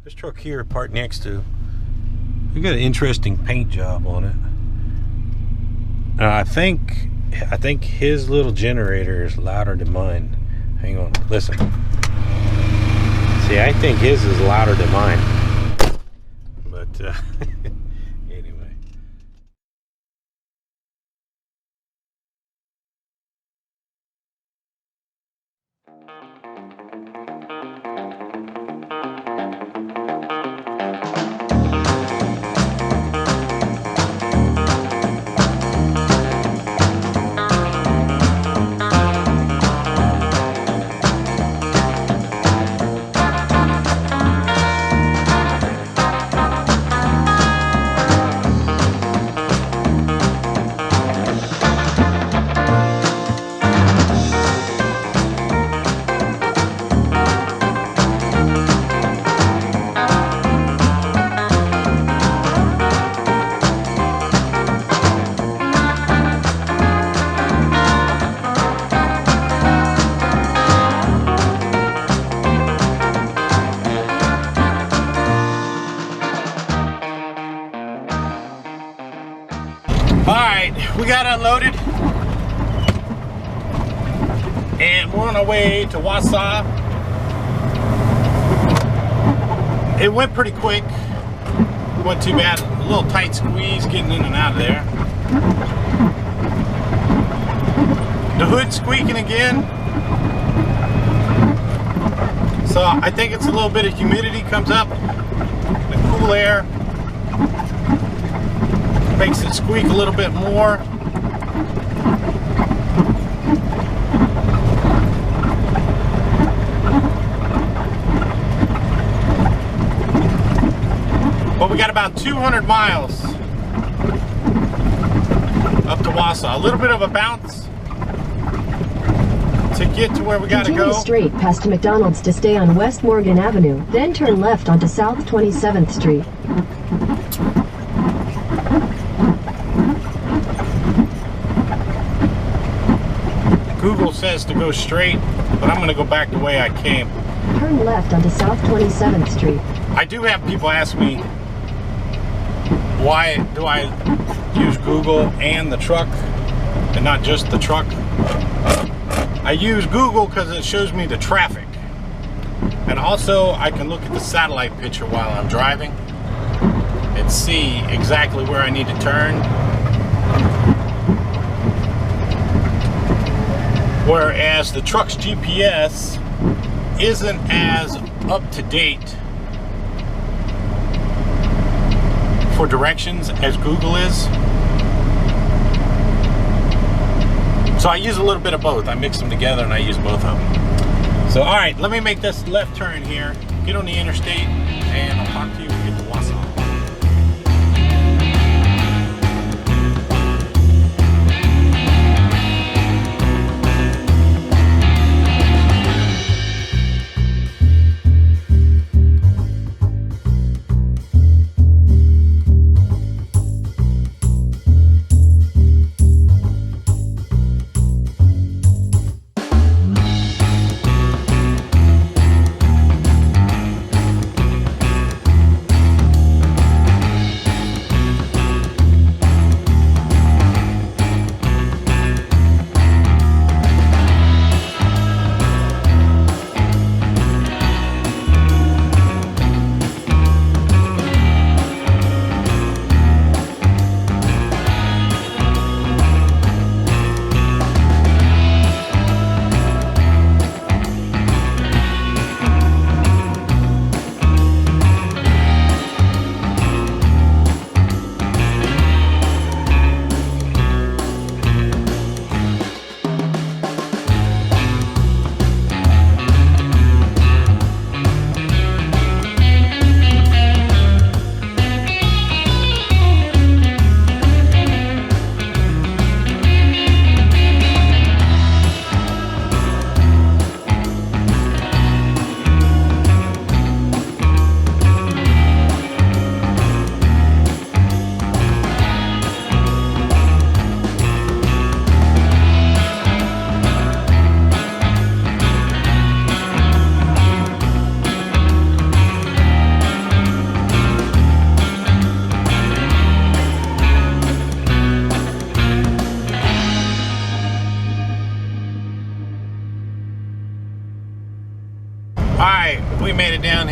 This truck here, parked next to, we got an interesting paint job on it. I think his little generator is louder than mine. Hang on, listen. See, I think his is louder than mine. But anyway. Alright, we got unloaded and we're on our way to Wausau. It went pretty quick. It wasn't too bad. A little tight squeeze getting in and out of there. The hood's squeaking again. So I think it's a little bit of humidity comes up. The cool air makes it squeak a little bit more. But we got about 200 miles up to Wausau. A little bit of a bounce to get to where we gotta go. Continue straight past McDonald's to stay on West Morgan Avenue, then turn left onto South 27th Street. Google says to go straight, but I'm going to go back the way I came. Turn left onto South 27th Street. I do have people ask me, why do I use Google and the truck and not just the truck? I use Google because it shows me the traffic. And also I can look at the satellite picture while I'm driving and see exactly where I need to turn. Whereas the truck's GPS isn't as up to date for directions as Google is. So I use a little bit of both. I mix them together and I use both of them. So alright, let me make this left turn here, get on the interstate, and I'll talk to you when we get to Wausau.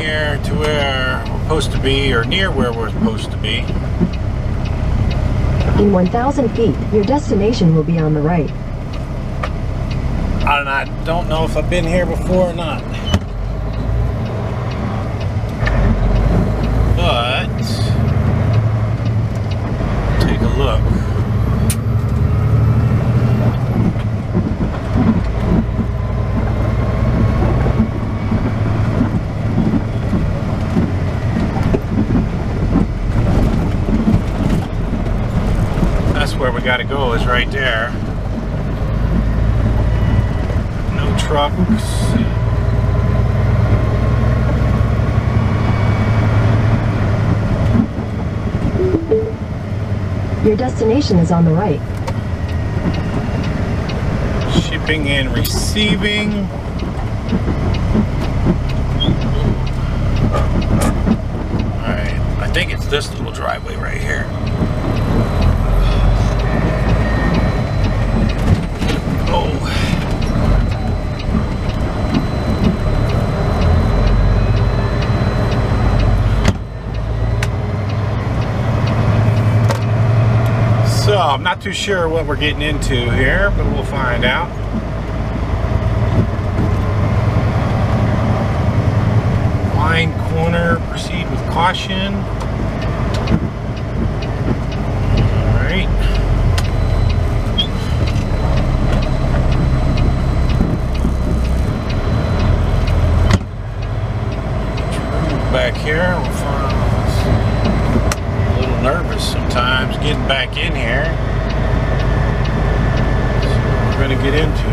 here to where we're supposed to be, or near where we're supposed to be. In 1,000 feet, your destination will be on the right. And I don't know if I've been here before or not. But take a look. That's where we gotta go, is right there. No trucks. Your destination is on the right. Shipping and receiving. Alright, I think it's this little driveway right here. Oh. So, I'm not too sure what we're getting into here, but we'll find out. Line corner, proceed with caution. Alright. Back here, we'll find a little nervous sometimes getting back in here. See what we're going to get into.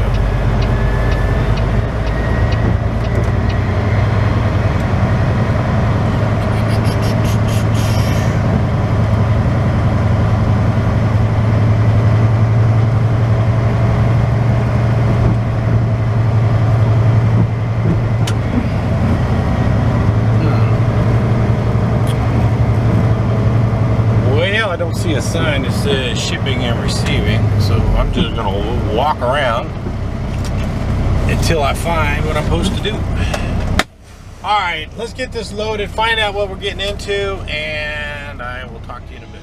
I don't see a sign that says shipping and receiving, so I'm just gonna walk around until I find what I'm supposed to do. All right, let's get this loaded, find out what we're getting into, and I will talk to you in a bit.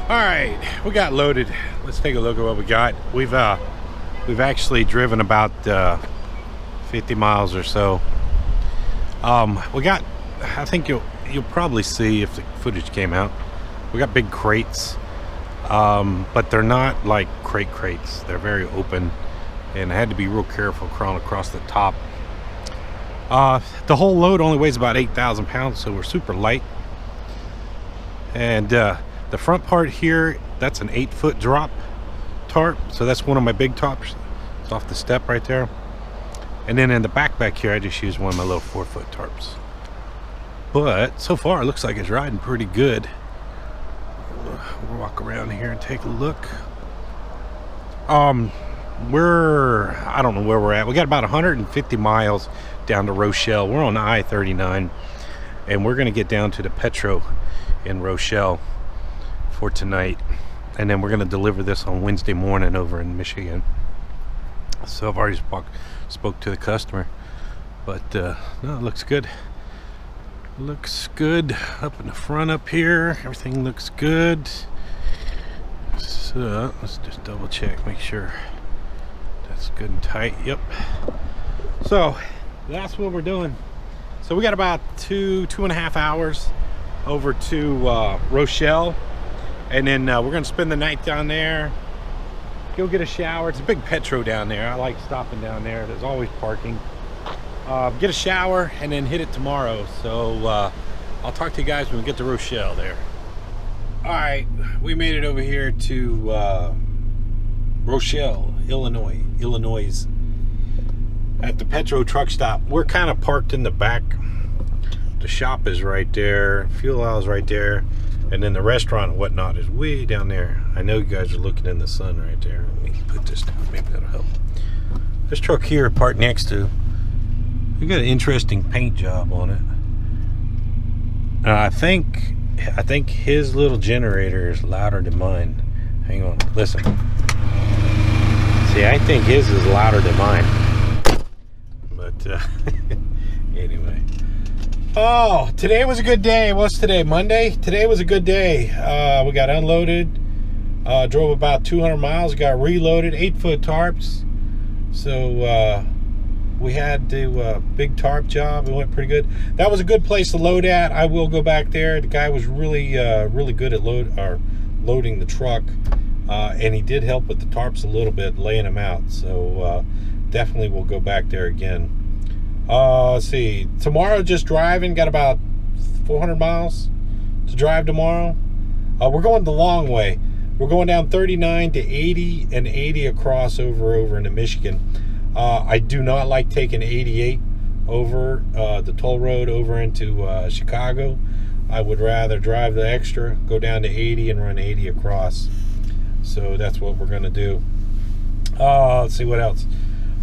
All right, we got loaded. Let's take a look at what we got. We've actually driven about 50 miles or so. We got, I think you'll probably see if the footage came out, we got big crates, but they're not like crates. They're very open, and I had to be real careful crawling across the top. The whole load only weighs about 8,000 pounds, so we're super light. And the front part here, that's an 8-foot drop tarp, so that's one of my big tops. It's off the step right there. And then in the back here, I just use one of my little 4-foot tarps. But so far, it looks like it's riding pretty good. We'll walk around here and take a look. I don't know where we're at. We got about 150 miles down to Rochelle. We're on I-39, and we're gonna get down to the Petro in Rochelle for tonight, and then we're going to deliver this on Wednesday morning over in Michigan. So I've already spoke to the customer, but no, it looks good. Looks good up in the front up here. Everything looks good. So let's just double check, make sure That's good and tight. Yep. So that's what we're doing. So we got about two and a half hours over to Rochelle, and then we're gonna spend the night down there, go get a shower. It's a big Petro down there. I like stopping down there. There's always parking. Get a shower and then hit it tomorrow. So I'll talk to you guys when we get to Rochelle there. All right, we made it over here to Rochelle, Illinois, at the Petro truck stop. We're kind of parked in the back. The shop is right there, fuel oil's right there, and then the restaurant and whatnot is way down there. I know you guys are looking in the sun right there. Let me put this down, maybe that'll help. This truck here, parked next to, we got an interesting paint job on it. I think his little generator is louder than mine. Hang on, listen. See, I think his is louder than mine. But anyway. Oh, today was a good day. What's today? Monday? Today was a good day. We got unloaded. Drove about 200 miles. Got reloaded. 8-foot tarps. So we had to do a big tarp job. It went pretty good. That was a good place to load at. I will go back there. The guy was really good at loading the truck. And he did help with the tarps a little bit, laying them out. So definitely we'll go back there again. Let's see. Tomorrow, just driving. Got about 400 miles to drive tomorrow. We're going the long way. We're going down 39 to 80 and 80 across over into Michigan. I do not like taking 88 over the toll road over into Chicago. I would rather drive the extra, go down to 80 and run 80 across. So that's what we're going to do. Let's see what else.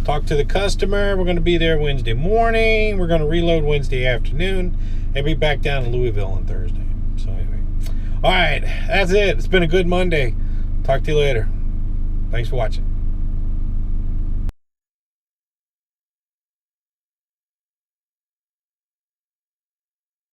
Talk to the customer. We're going to be there Wednesday morning. We're going to reload Wednesday afternoon and be back down in Louisville on Thursday. So anyway. All right. That's it. It's been a good Monday. Talk to you later. Thanks for watching.